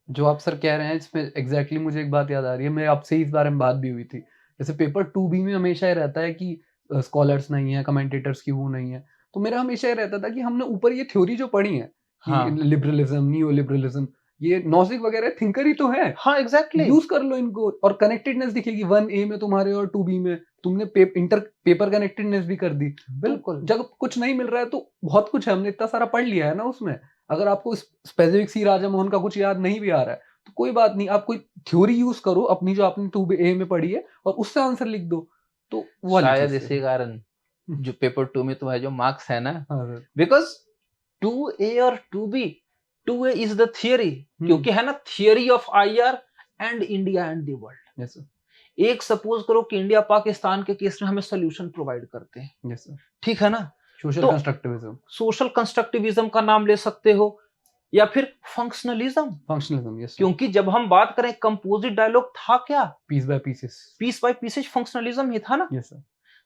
जो आप सर कह रहे हैं इसमें एग्जैक्टली मुझे एक बात याद आ रही है, मेरे आपसे इस बारे में बात भी हुई थी। जैसे पेपर 2B में हमेशा ये रहता है कि स्कॉलर्स नहीं है, कमेंटेटर्स की वो नहीं है। तो मेरा हमेशा ये रहता था कि हमने ऊपर ये थ्योरी जो पढ़ी है कि हाँ लिबरलिज्म, नियो लिबरलिज्म, ये नोजिक वगैरह थिंकर ही तो है। हाँ एग्जैक्टली यूज कर लो इनको और कनेक्टेडनेस दिखेगी 1A में तुम्हारे और 2B में। तुमने पेपर कनेक्टेडनेस भी कर दी। बिल्कुल। तो जब कुछ नहीं मिल रहा है तो बहुत कुछ है, हमने इतना सारा पढ़ लिया है ना उसमें। अगर आपको स्पेसिफिक सी राजा मोहन का कुछ याद नहीं भी आ रहा है तो कोई बात नहीं, आप कोई थ्योरी यूज करो अपनी जो आपने 2A में पढ़ी है और उससे आंसर लिख दो। तो वो वाली शायद चीज से। इसी कारण जो पेपर 2 में तुम्हारे जो मार्क्स है ना, हाँ सर। बिकॉज 2A और 2B, 2A is the theory, क्योंकि है ना theory of IR and India and the world. Yes sir. एक सपोज करो कि इंडिया पाकिस्तान के केस में हमें सोल्यूशन प्रोवाइड करते हैं, यस सर। ठीक है ना, सोशल तो कंस्ट्रक्टिविज्म। सोशल कंस्ट्रक्टिविज्म का नाम ले सकते हो या फिर फंक्शनलिज्म, फंक्शनलिज्म। Yes sir. क्योंकि जब हम बात करें कंपोजिट डायलॉग था क्या, piece by pieces. Piece by pieces functionalism ही था ना। Yes sir.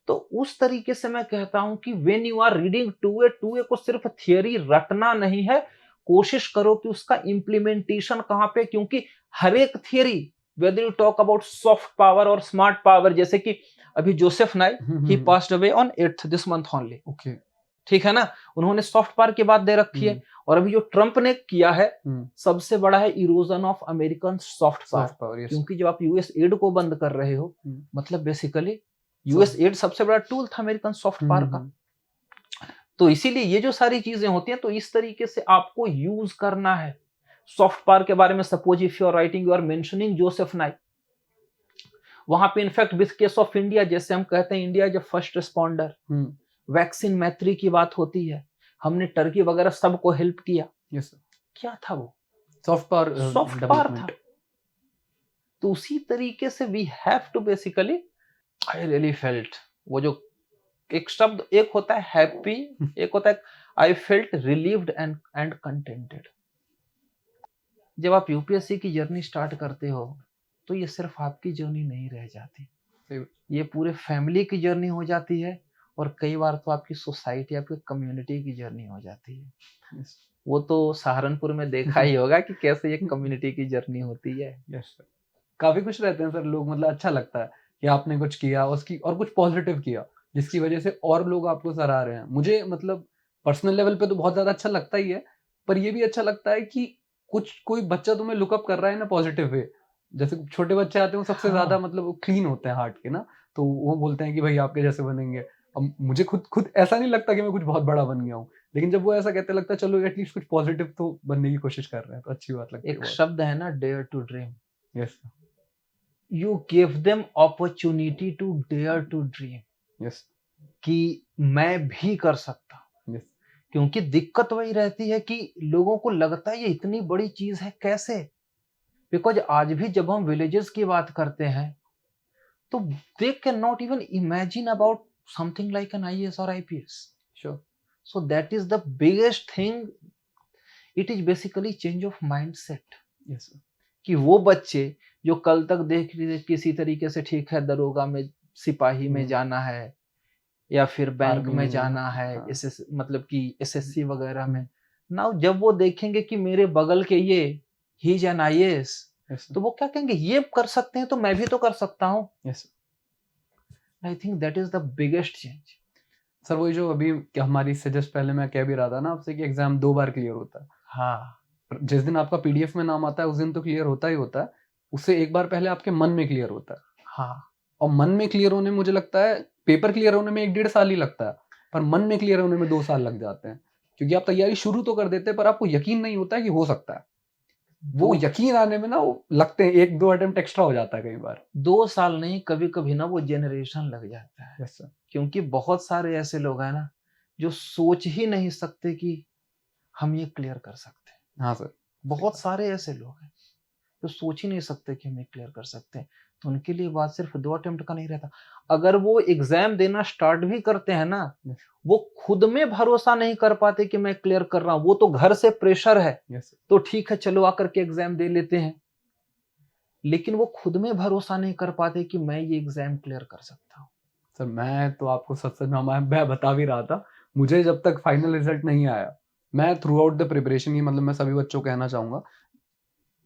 तो उस तरीके से मैं कहता हूं कि when you are reading 2A को सिर्फ थियरी रटना नहीं है, कोशिश करो कि उसका इंप्लीमेंटेशन कहां पे, क्योंकि हर एक theory, whether you talk about soft power और स्मार्ट पावर, जैसे कि अभी जोसेफ नाई, ही passed away on 8th this month only, okay. ठीक है ना, उन्होंने सॉफ्ट पावर की बात दे रखी है। और अभी जो ट्रंप ने किया है सबसे बड़ा है erosion of American soft power, क्योंकि जब आप यूएस एड को बंद कर रहे हो, मतलब बेसिकली यूएस एड सबसे बड़ा टूल था अमेरिकन सॉफ्ट पावर का। तो इसीलिए ये जो सारी चीजें होती हैं, तो इस तरीके से आपको यूज करना है सॉफ्ट पावर के बारे में। Suppose if you are writing, you are mentioning Joseph Nye, वहां पे in fact with case of India, जैसे हम कहते हैं इंडिया जो फर्स्ट रिस्पॉन्डर, वैक्सीन मैत्री की बात होती है, हमने टर्की वगैरह सबको हेल्प किया। Yes sir. क्या था वो? Soft power. सॉफ्ट पावर था। तो उसी तरीके से we have to basically, I really felt, वो जो एक शब्द, एक होता है हैप्पी, एक होता है I felt relieved and contented. जब आप यूपीएससी की जर्नी स्टार्ट करते हो तो ये सिर्फ आपकी जर्नी नहीं रह जाती, ये पूरे फैमिली की जर्नी हो जाती है, और कई बार तो आपकी सोसाइटी, आपकी कम्युनिटी की जर्नी हो जाती है। वो तो सहारनपुर में देखा ही होगा कि कैसे ये कम्युनिटी की जर्नी होती है। Yes sir. काफी खुश रहते हैं सर लोग, मतलब अच्छा लगता है कि आपने कुछ किया उसकी और कुछ पॉजिटिव किया जिसकी वजह से और लोग आपको सराह रहे हैं। मुझे मतलब पर्सनल लेवल पे तो बहुत ज्यादा अच्छा लगता ही है, पर ये भी अच्छा लगता है कि कोई बच्चा तुम्हें लुकअप कर रहा है ना पॉजिटिव वे। जैसे छोटे बच्चे आते हैं वो सबसे ज्यादा मतलब वो क्लीन होते हैं हार्ट के ना, तो वो बोलते हैं कि भाई आपके जैसे बनेंगे। अब मुझे खुद ऐसा नहीं लगता कि मैं कुछ बहुत बड़ा बन गया हूँ, लेकिन जब वो ऐसा कहते लगता है चलो एटलीस्ट कुछ पॉजिटिव तो बनने की कोशिश कर रहे हैं, तो अच्छी बात लगती है। एक शब्द है ना, dare to dream. Yes. You give them opportunity to dare to dream. Yes. कि मैं भी कर सकता हूं। Yes. क्योंकि दिक्कत वही रहती है कि लोगों को लगता है ये इतनी बड़ी चीज है कैसे, बिकॉज आज भी जब हम विलेजेस की बात करते हैं तो they can not even imagine about something like an IAS और IPS. Sure. So that is the biggest thing. It is basically change of mindset. Yes. कि वो बच्चे जो कल तक देख रहे थे किसी तरीके से, ठीक है दरोगा में, सिपाही में जाना है या फिर बैंक में जाना है, मतलब कि SSC वगैरह में, नाउ जब वो देखेंगे कि मेरे बगल के ये ही इज एन IAS, तो वो क्या कहेंगे, ये कर सकते हैं तो मैं भी तो कर सकता हूँ। I think that is the biggest change. Sir वही जो अभी हमारी से जस्ट पहले मैं कह भी रहा था ना आपसे कि एग्जाम 2 बार क्लियर होता है। हाँ, जिस दिन आपका PDF में नाम आता है उस दिन तो क्लियर होता ही होता है, उससे एक बार पहले आपके मन में क्लियर होता है। हाँ, और मन में क्लियर होने में मुझे लगता है पेपर क्लियर होने में 1-1.5 साल ही लगता है, पर मन में क्लियर होने में 2 साल लग जाते हैं, क्योंकि आप तैयारी शुरू तो कर देते हैं पर आपको यकीन नहीं होता है कि हो सकता है। वो यकीन आने में ना वो लगते हैं 1-2 अटेम्प्ट एक्स्ट्रा हो जाता है कई बार। 2 साल नहीं, कभी कभी ना वो जनरेशन लग जाता है। Yes sir. क्योंकि बहुत सारे ऐसे लोग हैं ना जो सोच ही नहीं सकते कि हम ये क्लियर कर सकते हैं। हाँ सर। बहुत सारे ऐसे लोग हैं जो सोच ही नहीं सकते कि हम ये क्लियर कर सकते हैं, तो उनके लिए बात सिर्फ 2 अटेम्प्ट का नहीं रहता। अगर वो एग्जाम देना स्टार्ट भी करते हैं ना, वो खुद में भरोसा नहीं कर पाते कि मैं क्लियर कर रहा हूं, वो तो घर से प्रेशर है। तो ठीक है चलो आकर के एग्जाम दे लेते हैं, लेकिन वो खुद में भरोसा नहीं कर पाते कि मैं ये एग्जाम क्लियर कर सकता हूँ। सर मैं तो आपको सच मैं बता भी रहा था, मुझे जब तक फाइनल रिजल्ट नहीं आया, मैं थ्रू आउट द प्रिपरेशन ही, मतलब मैं सभी बच्चों को कहना चाहूंगा,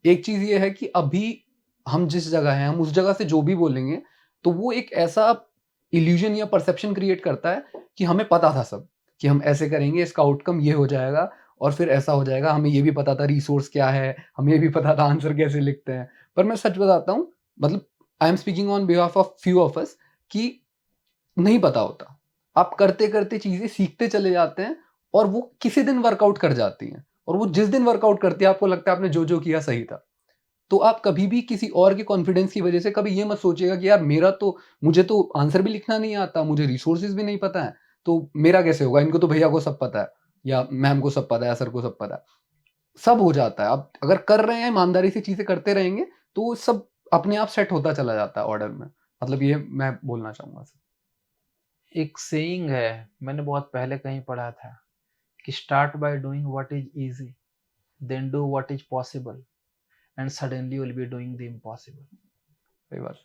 एक चीज ये है कि अभी हम जिस जगह हैं, हम उस जगह से जो भी बोलेंगे तो वो एक ऐसा इल्यूजन या परसेप्शन क्रिएट करता है कि हमें पता था सब, कि हम ऐसे करेंगे, इसका आउटकम ये हो जाएगा और फिर ऐसा हो जाएगा। हमें ये भी पता था रिसोर्स क्या है, हमें ये भी पता था आंसर कैसे लिखते हैं। पर मैं सच बताता हूँ, मतलब I am speaking on behalf of few of us, कि नहीं पता होता। आप करते-करते चीज़ें सीखते चले जाते हैं और वो किसी दिन वर्कआउट कर जाती हैं, और वो जिस दिन वर्कआउट करती है आपको लगता है आपने जो-जो किया सही था। तो आप कभी भी किसी और के कॉन्फिडेंस की वजह से कभी ये मत सोचिएगा कि यार मुझे तो आंसर भी लिखना नहीं आता, मुझे रिसोर्सेज़ भी नहीं पता है, तो मेरा कैसे होगा? इनको तो भैया को सब पता है, या मैम को सब पता है, या सर को सब पता है। सब हो जाता है। आप अगर कर रहे हैं, ईमानदारी से चीज़ें करते रहेंगे, तो वो सब अपने आप सेट होता चला जाता है ऑर्डर में। मतलब ये मैं बोलना चाहूँगा सर। एक सेइंग है, मैंने बहुत पहले कहीं पढ़ा था कि start by doing what is easy, then do what is possible, and suddenly you will be doing the impossible. सही बात।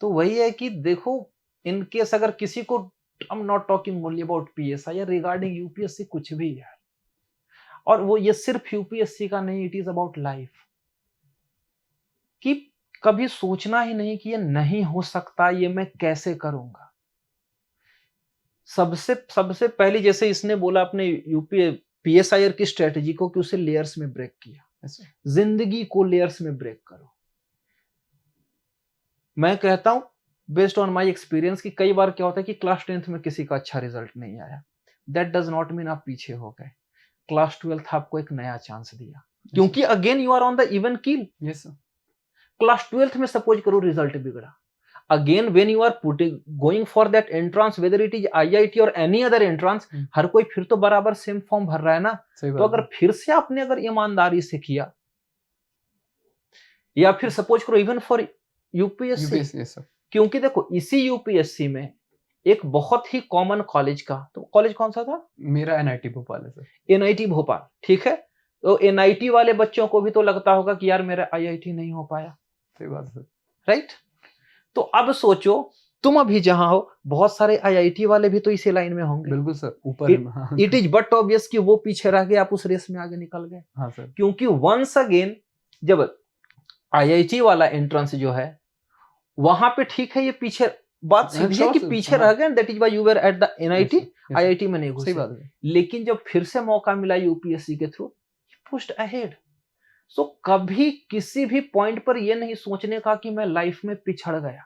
तो वही है कि देखो, इन केस अगर किसी को, I am not talking only about PSI या रिगार्डिंग यूपीएससी, कुछ भी यार, और वो ये सिर्फ यूपीएससी का नहीं, इट इज अबाउट लाइफ, कि कभी सोचना ही नहीं कि ये नहीं हो सकता, ये मैं कैसे करूंगा। सबसे सबसे पहले, जैसे इसने बोला अपने यूपी पीएसआईआर की स्ट्रेटजी को, कि उसे लेयर्स में ब्रेक किया। जिंदगी को लेयर्स में ब्रेक करो। मैं कहता हूं बेस्ड ऑन माय एक्सपीरियंस कि कई बार क्या होता है कि क्लास 10th में किसी का अच्छा रिजल्ट नहीं आया, दैट डज नॉट मीन आप पीछे हो गए। क्लास 12th आपको एक नया चांस दिया, क्योंकि again you are on the even keel. Yes sir. Class 12th में सपोज करो रिजल्ट बिगड़ा, again when you are putting going for that entrance, whether it is IIT और एनी अदर एंट्रांस, हर कोई फिर तो बराबर सेम फॉर्म भर रहा है ना। तो अगर फिर से आपने अगर ईमानदारी से किया, या फिर सपोज करो इवन फॉर यूपीएससी, क्योंकि देखो इसी यूपीएससी में एक बहुत ही कॉमन कॉलेज का, तो कॉलेज कौन सा था? मेरा एनआईटी भोपाल है सर। एनआईटी भोपाल, ठीक है। तो एनआईटी वाले बच्चों को भी तो लगता होगा कि यार मेरा आईआईटी नहीं हो पाया। सही बात है, राइट। तो अब सोचो, तुम अभी जहां हो, बहुत सारे आईआईटी वाले भी तो इसी लाइन में होंगे। बिल्कुल सर, ऊपर इट इज बट ऑब्वियस कि वो पीछे रह गए, आप उस रेस में आगे निकल गए। हाँ सर। क्योंकि वंस अगेन जब आईआईटी वाला एंट्रेंस जो है, वहां पे ठीक है, ये पीछे बात सीधी है कि पीछे रह गए, that is why you were at the NIT, IIT में नहीं घुसे। लेकिन जब फिर से मौका मिला यूपीएससी के थ्रू, पुश्ड अहेड। सो कभी किसी भी पॉइंट पर ये नहीं सोचने का कि मैं लाइफ में पिछड़ गया,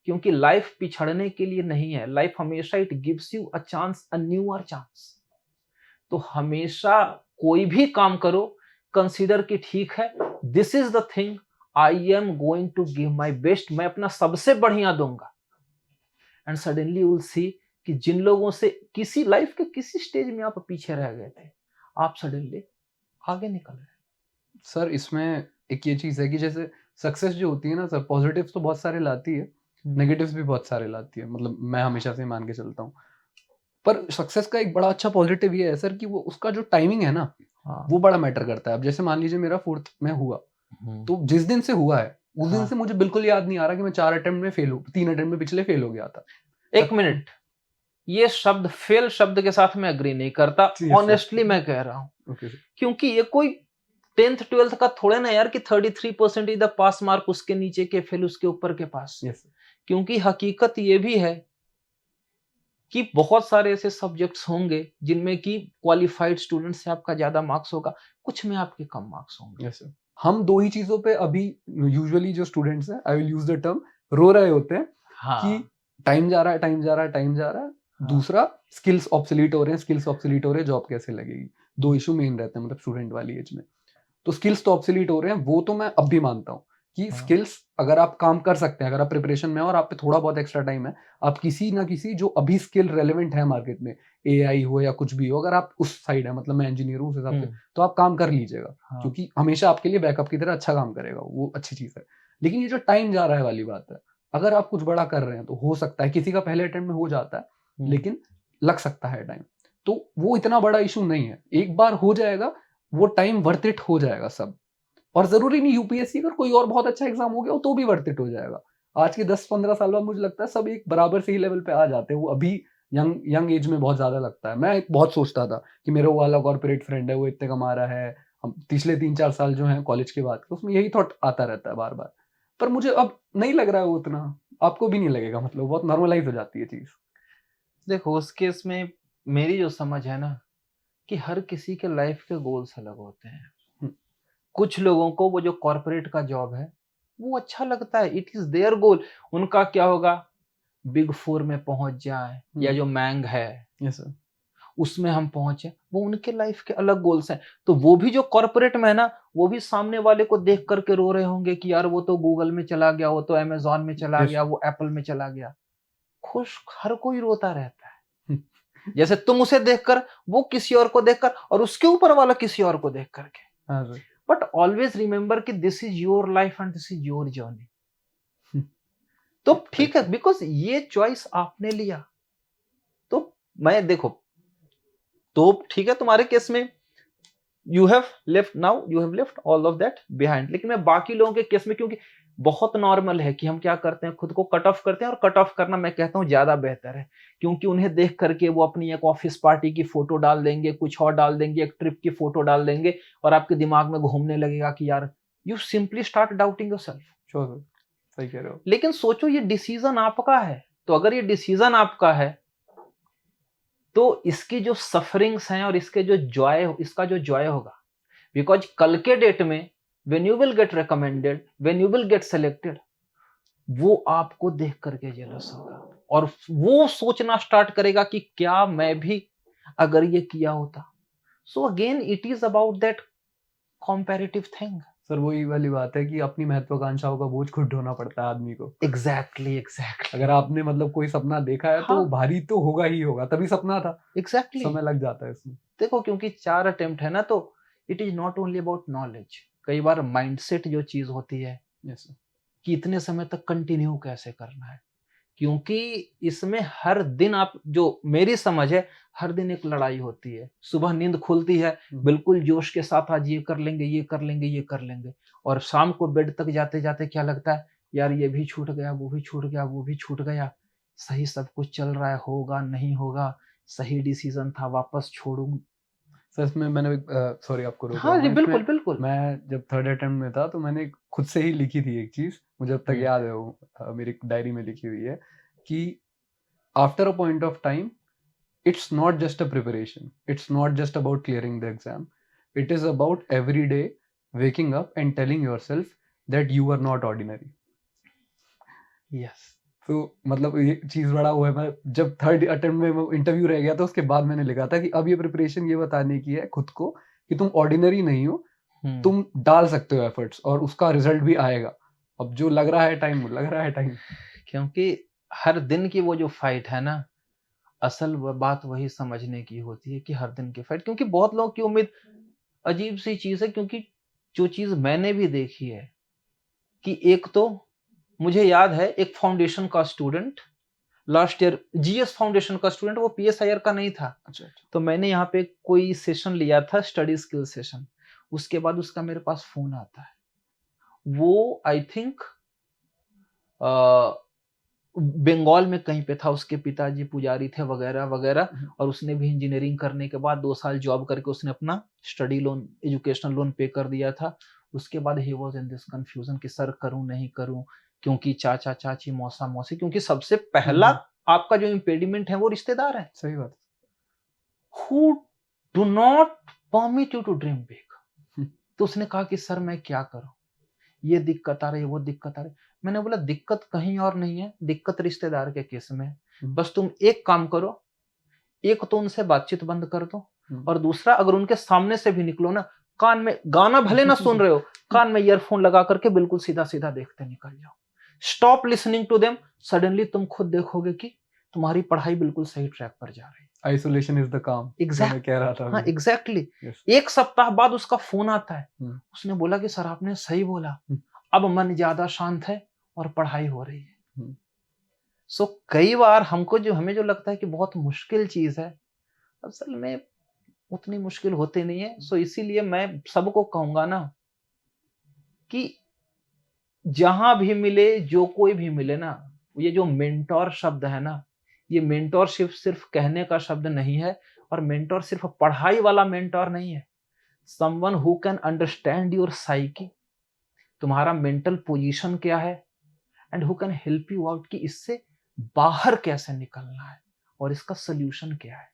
क्योंकि लाइफ पिछड़ने के लिए नहीं है। लाइफ हमेशा it gives you a chance, a newer chance. तो हमेशा कोई भी काम करो, कंसीडर कि ठीक है, this is the thing I am going to give my best, मैं अपना सबसे बढ़िया दूंगा। And suddenly you will see कि जिन लोगों से किसी लाइफ के किसी स्टेज में आप पीछे रह गए थे, आप सडनली आगे निकल रहे। सर इसमें एक ये चीज है कि जैसे सक्सेस जो होती है ना सर, पॉजिटिव्स तो बहुत सारे लाती है, नेगेटिव्स भी बहुत सारे लाती है, मतलब मैं हमेशा से मान के चलता हूँ। पर सक्सेस का एक बड़ा अच्छा पॉजिटिव ये है सर कि वो उसका जो टाइमिंग है ना, वो बड़ा मैटर करता है। अब जैसे मान लीजिए मेरा 4th में हुआ, तो जिस दिन से हुआ है उस दिन से मुझे बिल्कुल याद नहीं आ रहा कि मैं 4 अटेम्प्ट में फेल हूँ, 3 अटेम्प्ट में पिछले फेल हो गया था। एक मिनट, ये शब्द फेल शब्द के साथ मैं अग्री नहीं करता, ऑनेस्टली मैं कह रहा हूँ। क्योंकि ये कोई 10th 12th का थोड़े ना यार कि 33% इज द पास मार्क, उसके नीचे के फेल, उसके ऊपर के पास। क्योंकि हकीकत ये भी है कि बहुत सारे ऐसे सब्जेक्ट्स होंगे जिनमें कि क्वालिफाइड स्टूडेंट से आपका ज्यादा मार्क्स होगा, कुछ में आपके कम मार्क्स होंगे। हम दो ही चीजों पे अभी यूजुअली जो स्टूडेंट्स हैं, I will use the term, रो रहे होते हैं। हाँ। कि टाइम जा रहा है, टाइम जा रहा है, टाइम जा रहा है। हाँ। दूसरा स्किल्स ऑब्सोलीट हो रहे हैं, स्किल्स ऑब्सोलीट हो रहे हैं, जॉब कैसे लगेगी। दो इशू मेन रहते हैं मतलब स्टूडेंट वाली एज में। तो स्किल्स तो ऑब्सोलीट हो रहे हैं, वो तो मैं अब भी मानता हूँ कि स्किल्स अगर आप काम कर सकते हैं, अगर आप प्रिपरेशन में और आप पे थोड़ा बहुत एक्स्ट्रा टाइम है, आप किसी ना किसी जो अभी स्किल रेलेवेंट है मार्केट में, एआई हो या कुछ भी हो, अगर आप उस साइड है, मतलब मैं इंजीनियर हूँ उस हिसाब से, तो आप काम कर लीजिएगा। हाँ। क्योंकि हमेशा आपके लिए बैकअप की तरह अच्छा काम करेगा, वो अच्छी चीज है। लेकिन ये जो टाइम जा रहा है वाली बात है, अगर आप कुछ बड़ा कर रहे हैं तो हो सकता है किसी का पहले अटेम्प्ट में हो जाता है, लेकिन लग सकता है टाइम, तो वो इतना बड़ा इशू नहीं है। एक बार हो जाएगा, वो टाइम वर्थ इट हो जाएगा सब। और जरूरी नहीं यूपीएससी, अगर कोई और बहुत अच्छा एग्जाम हो गया तो भी वर्थ इट हो जाएगा। आज के 10-15 साल बाद मुझे लगता है सब एक बराबर से ही लेवल पे आ जाते हैं। वो अभी यंग एज में बहुत ज्यादा लगता है। मैं बहुत सोचता था कि मेरा वो वाला कॉर्पोरेट फ्रेंड है, वो इतने कमा रहा है, हम पिछले 3-4 साल जो हैं कॉलेज के बाद के, उसमें यही थॉट आता रहता है बार बार। पर मुझे अब नहीं लग रहा है वो उतना, आपको भी नहीं लगेगा, मतलब बहुत नॉर्मलाइज हो जाती है चीज। देखो उस केस में मेरी जो समझ है ना कि हर किसी के लाइफ के गोल्स अलग होते हैं। हम्म, कुछ लोगों को वो जो कॉर्पोरेट का जॉब है वो अच्छा लगता है, इट इज देयर गोल। उनका क्या होगा, बिग फोर में पहुंच जाए या जो मैंग है यस सर। उसमें हम पहुंचे, वो उनके लाइफ के अलग गोल्स हैं। तो वो भी जो कॉर्पोरेट में है ना, वो भी सामने वाले को देख करके रो रहे होंगे कि यार वो तो गूगल में चला गया, वो तो अमेजोन में चला यस। गया, वो एप्पल में चला गया। खुश हर कोई रोता रहता है। जैसे तुम उसे देखकर, वो किसी और को देखकर, और उसके ऊपर वाला किसी और को देख करके। हाँ सर। बट ऑलवेज रिमेंबर कि this is your life and this is your journey. तो ठीक है, बिकॉज ये चॉइस आपने लिया। तो मैं देखो, तो ठीक है तुम्हारे केस में you have left, now you have left all of that behind. लेकिन मैं बाकी लोगों के केस में, क्योंकि बहुत नॉर्मल है कि हम क्या करते हैं, खुद को कट ऑफ करते हैं। और कट ऑफ करना मैं कहता हूं ज्यादा बेहतर है, क्योंकि उन्हें देख करके वो अपनी एक ऑफिस पार्टी की फोटो डाल देंगे, कुछ और डाल देंगे, एक ट्रिप की फोटो डाल देंगे, और आपके दिमाग में घूमने लगेगा कि यार you simply start doubting yourself. Sure sir, सही कह रहे हो। लेकिन सोचो ये डिसीजन आपका है, तो अगर ये डिसीजन आपका है तो इसकी जो सफरिंग्स हैं और इसके जो जॉय, इसका जो जॉय होगा, बिकॉज कल के डेट में when you will get recommended, when you will get selected, वो आपको देख करके जेलस होगा और वो सोचना स्टार्ट करेगा कि क्या मैं भी अगर ये किया होता। So again it is about that comparative thing. Sir वही वाली बात है कि अपनी महत्वाकांक्षाओं का बोझ खुद ढोना पड़ता है आदमी को। Exactly exactly. अगर आपने मतलब कोई सपना देखा है तो हाँ, वो भारी तो होगा ही होगा, तभी सपना था। एग्जैक्टली। समय लग जाता है इसमें। देखो क्योंकि 4 अटेम्प्ट है ना, तो it is not only about knowledge, कई बार माइंडसेट जो चीज होती है यस सर। कि इतने समय तक कंटिन्यू कैसे करना है। क्योंकि इसमें हर दिन, आप जो मेरी समझ है, हर दिन एक लड़ाई होती है। सुबह नींद खुलती है बिल्कुल जोश के साथ, आज ये कर लेंगे, ये कर लेंगे, ये कर लेंगे, और शाम को बेड तक जाते जाते क्या लगता है, यार ये भी छूट गया, वो भी छूट गया, वो भी छूट गया, सही सब कुछ चल रहा है, होगा नहीं होगा, सही डिसीजन था, वापस छोड़ू। सर इसमें मैंने सॉरी आपको रोक रहा हाँ हूँ, जी, मैं बिल्कुल इसमें बिल्कुल। मैं जब थर्ड अटेम्प्ट में था तो मैंने खुद से ही लिखी थी एक चीज, मुझे अब तक याद है वो, मेरी डायरी में लिखी हुई है कि after a point of time it's not just a preparation, it's not just about clearing the exam, it is about every day waking up and telling yourself that you are not ordinary. Yes. तो मतलब ये चीज बड़ा हुआ है। मैं जब third attempt में वो इंटरव्यू रह गया था, उसके बाद मैंने लिखा था कि अब ये प्रिपरेशन ये बताने की है खुद को कि तुम ऑर्डिनरी नहीं हो, तुम डाल सकते हो एफर्ट्स और उसका रिजल्ट भी आएगा। अब जो लग रहा है टाइम, लग रहा है टाइम। क्योंकि हर दिन की वो जो फाइट है ना, असल बात वही समझने की होती है कि हर दिन की फाइट, क्योंकि बहुत लोगों की उम्मीद अजीब सी चीज है। क्योंकि जो चीज मैंने भी देखी है कि एक तो मुझे याद है, एक फाउंडेशन का student, last year GS foundation का स्टूडेंट, वो पीएसआईआर का नहीं था। अच्छा। तो मैंने यहाँ पे कोई सेशन लिया था, स्टडी स्किल सेशन। उसके बाद उसका मेरे पास फोन आता है, वो आई थिंक बंगाल में कहीं पे था, उसके पिताजी पुजारी थे वगैरह वगैरह, और उसने भी इंजीनियरिंग करने के बाद 2 साल जॉब करके उसने अपना स्टडी लोन, एजुकेशनल लोन पे कर दिया था। उसके बाद he was in this confusion कि सर करूं नहीं करूं, क्योंकि चाचा चाची मौसा मौसी, क्योंकि सबसे पहला आपका जो इम्पेडिमेंट है वो रिश्तेदार है, सही बात who do not permit you to dream big. तो उसने कहा कि सर मैं क्या करूं, ये दिक्कत आ रही है, वो दिक्कत आ रही है। मैंने बोला दिक्कत कहीं और नहीं है, दिक्कत रिश्तेदार के केस में है। बस तुम एक काम करो, एक तो उनसे बातचीत बंद कर दो, और दूसरा अगर उनके सामने से भी निकलो ना, कान में गाना भले ना सुन रहे हो, कान में ईयरफोन लगा करके बिल्कुल सीधा सीधा देखते निकल जाओ। Stop listening to them, suddenly तुम खुद देखोगे कि तुम्हारी पढ़ाई बिल्कुल सही ट्रैक पर जा रही है। आइसोलेशन इज द काम, मैं कह रहा था। हाँ एग्जैक्टली। एक सप्ताह बाद उसका फोन आता है, उसने बोला कि सर आपने सही बोला, अब मन ज्यादा शांत है और पढ़ाई हो रही है। सो कई बार हमें जो लगता है कि बहुत मुश्किल चीज है, असल में उतनी मुश्किल होती नहीं है। सो इसीलिए मैं सबको कहूंगा ना कि जहां भी मिले, जो कोई भी मिले ना, ये जो मेंटोर शब्द है ना, ये मेंटोरशिप सिर्फ कहने का शब्द नहीं है, और मेंटोर सिर्फ पढ़ाई वाला मेंटोर नहीं है। someone who can understand your psyche, तुम्हारा मेंटल पोजीशन क्या है, and who can help you out कि इससे बाहर कैसे निकलना है और इसका सोल्यूशन क्या है।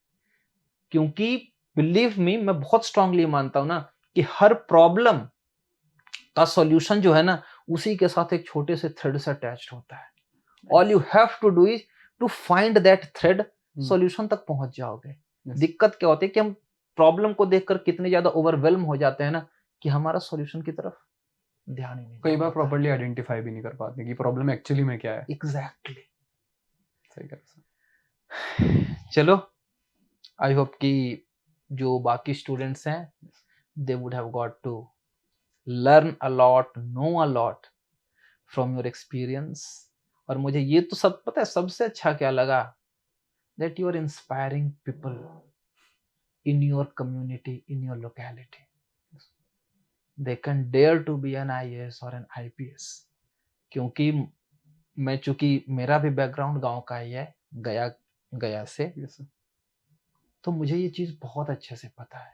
क्योंकि बिलीव मी, मैं बहुत स्ट्रांगली मानता हूं ना कि हर प्रॉब्लम का सॉल्यूशन जो है ना उसी के साथ एक छोटे से थ्रेड से अटैच्ड होता है। All you have to do is to find that thread, solution तक पहुंच जाओगे। Yes. दिक्कत क्या होती है कि हम प्रॉब्लम को देखकर कितने ज्यादा ओवरवेल्म हो जाते हैं ना कि हमारा सॉल्यूशन की तरफ ध्यान ही नहीं कई बार जाता है। प्रॉपर्ली आइडेंटिफाई भी नहीं कर पाते कि प्रॉब्लम एक्चुअली में क्या है। एग्जैक्टली। सही कह रहे हैं। चलो, आई होप कि जो बाकी स्टूडेंट्स हैं they would have got to learn a lot, no a lot from your experience. और मुझे ये तो सब पता है सबसे अच्छा क्या लगा, that you are inspiring people in your community, in your locality. They can dare to be an IAS or an IPS. क्योंकि मैं, चूंकि मेरा भी बैकग्राउंड गांव का ही है, गया से, Yes, sir. तो मुझे ये चीज बहुत अच्छे से पता है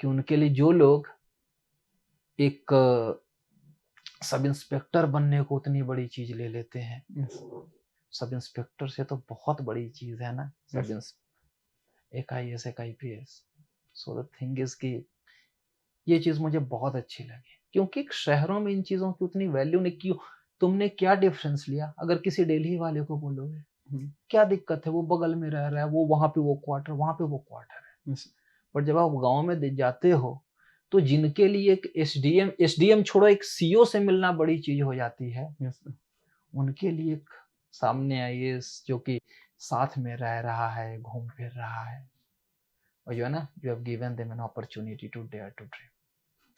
कि उनके लिए जो लोग एक सब इंस्पेक्टर बनने को उतनी बड़ी चीज ले लेते हैं, Yes. सब इंस्पेक्टर से तो बहुत बड़ी चीज है ना Yes. एक IAS एक IPS। So the thing is कि ये चीज मुझे बहुत अच्छी लगी, क्योंकि शहरों में इन चीजों की उतनी वैल्यू नहीं। क्यों, तुमने क्या डिफरेंस लिया अगर किसी दिल्ली वाले को बोलोगे क्या दिक्कत है, वो बगल में रह रहा है, वो वहां पे वो क्वार्टर, वहां पे वो क्वार्टर है। Yes. पर जब आप गांव में जाते हो तो जिनके लिए एक एसडीएम छोड़ो, एक सीओ से मिलना बड़ी चीज हो जाती है, Yes, sir. उनके लिए एक सामने आईएएस जो कि साथ में रह रहा है, घूम फिर रहा है, और जो है ना, you have given them an opportunity to dare to dream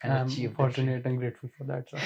and I'm achieve their dream. fortunate and grateful for that, sir.